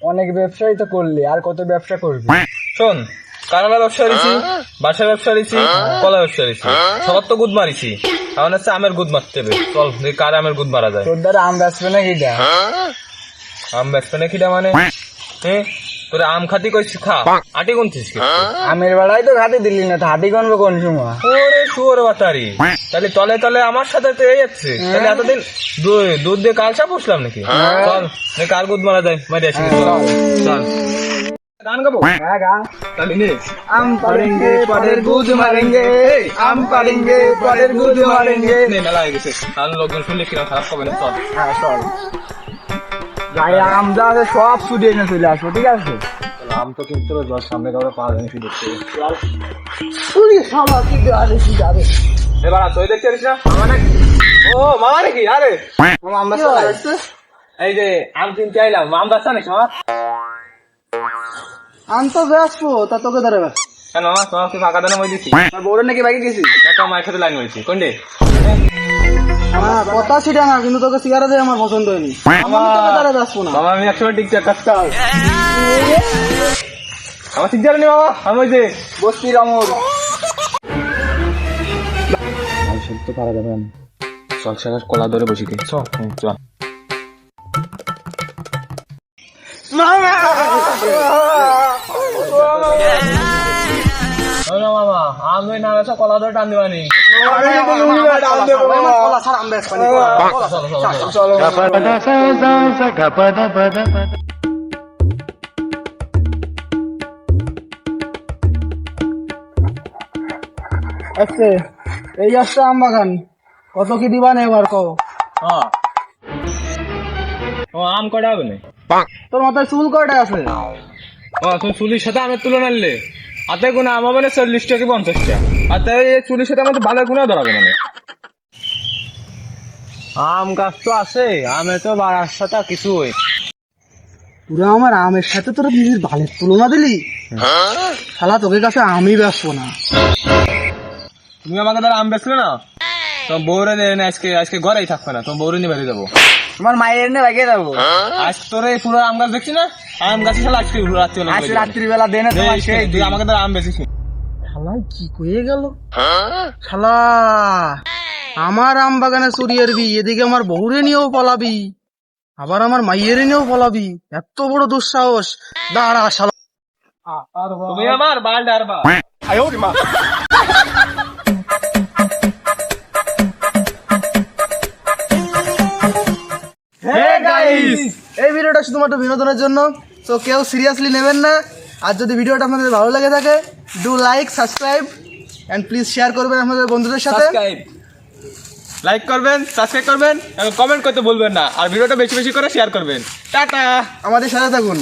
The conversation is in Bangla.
অনেক ব্যবসাই তো করলি, আর কত ব্যবসা করবি? শোন, কারালা ব্যবসা দিছি, বাসা ব্যবসা দিছি, কলা ব্যবসা দিছি, সবার তো গুদ মারিছি। এখন হচ্ছে আমের গুদ মারতে হবে। চল দেখি কার আমের গুদ মারা যায়। তোর দ্বারা আম বেচবে না কিটা? আম বেচবে না খিদা মানে? হ্যাঁ, তোরে আম খাতি কইছি খা, আটি গুনছিস কি? আমের বেলায় তো ঘাটে দিলি না, তো হাতি গনবো কোন সময়? ওরে শুয়োর বাটারি, তাহলে তলে তলে আমার সাথে তো এই যাচ্ছে। তাহলে এতদিন দুধ দিয়ে কালসা পুষলাম নাকি? চল দেখি কার গুদ মারা যায়, মারি আসি। চল গান গাবো? হ্যাঁ গা। তাহলে নে। আম পাড়েঙ্গে পরের গুদ মারেঙ্গে, আম পাড়েঙ্গে পরের গুদ মারেঙ্গে। নে, মেলা হয়ে গেছে, তাহলে লোকজন শুনলে কিরকম খারাপ হবে না। চল হ্যাঁ চল, যাই আম যা আছে সব ছুটিয়ে এনে চলে আসবো, ঠিক আছে? আম তো কিনতে হবে, সামনে কাউরে পাওয়া যায় নাকি দেখতে। এবার তুই দেখতে পারিস না? ও মামা নাকি? আরে এই যে আম কিনতে আইলাম, আম বাচ্চা নাকি মামা? আম তো বেসবো, তা তোকে ধরে বেস। কেন মামা, তোমাকে ফাঁকা দানা মই দিচ্ছি? আর বউরে নাকি বাইকে গেছি? তো মায়ের সাথে লাইন হয়েছি কোনটে? হ্যাঁ কথা ছিটা না, কিন্তু তোকে সিগারেট দিয়ে আমার পছন্দ হয়নি। আমি তোকে ধরে বেসবো না। মামা আমি একসময় টিকটক কাজটাল আমার ঠিক জানি মামা, আমি ওই যে বস্তির আমর। তো পারা যাবে না। চল সেটা কলা ধরে বসি গে। চল চল মামা, আমি না বেসা কলা ধরে টান দিবানি। কলা ছাড়া আম বেসবানি। আচ্ছা এই আসছে আম বাগান, কত কি দিবা না এবার কও? হ্যাঁ ও আম কটা হবে না? তোর মাথায় চুল কয়টা আছে? ও তুমি চুলির সাথে আমের তুলনা নিলে হাতে গুণা আমার মানে 40 টাকা 50 টাকা, আর তাই এই চুলির সাথে আমাদের ভালো গুণা ধরাবে মানে। আম গাছ তো আছে, আমে তো বাড়ার সাথে কিছু হই। পুরো আমার আমের সাথে তোর নিজের ভালের তুলনা দিলি? শালা তোকে কাছে আমি বেসবো না। তুমি আমাকে ধর আম বেচলে না, তোমার বউরে না আজকে আজকে ঘরেই থাকবে না, তোমার বউরে নিয়ে বেরিয়ে যাবো। তোমার মায়ের এনে বাইকে যাবো। আজ তোর এই পুরো আম গাছ দেখছি না, আম গাছে শালা আজকে রাত্রিবেলা আজ রাত্রিবেলা দেনে তোমার সেই তুই আমাকে ধর আম বেচিস। শালা কি কয়ে গেল শালা, আমার আম বাগানে চুরি আরবি, এদিকে আমার বউরে নিয়েও পলাবি, আবার আমার মাইয়েরে নিয়েও পলাবি, এত বড় দুঃসাহস! দাঁড়া শালা। তুমি আমার বাল ডারবা। এই ভিডিওটা শুধুমাত্র বিনোদনের জন্য, তো কেউ সিরিয়াসলি নেবেন না। আর যদি ভিডিওটা আপনাদের ভালো লেগে থাকে, do like, subscribe and please share করবেন আপনাদের বন্ধুদের সাথে। লাইক করবেন, সাবস্ক্রাইব করবেন এবং কমেন্ট করতে ভুলবেন না, আর ভিডিওটা বেশি বেশি করে শেয়ার করবেন। টাটা। আমাদের সাথে থাকুন।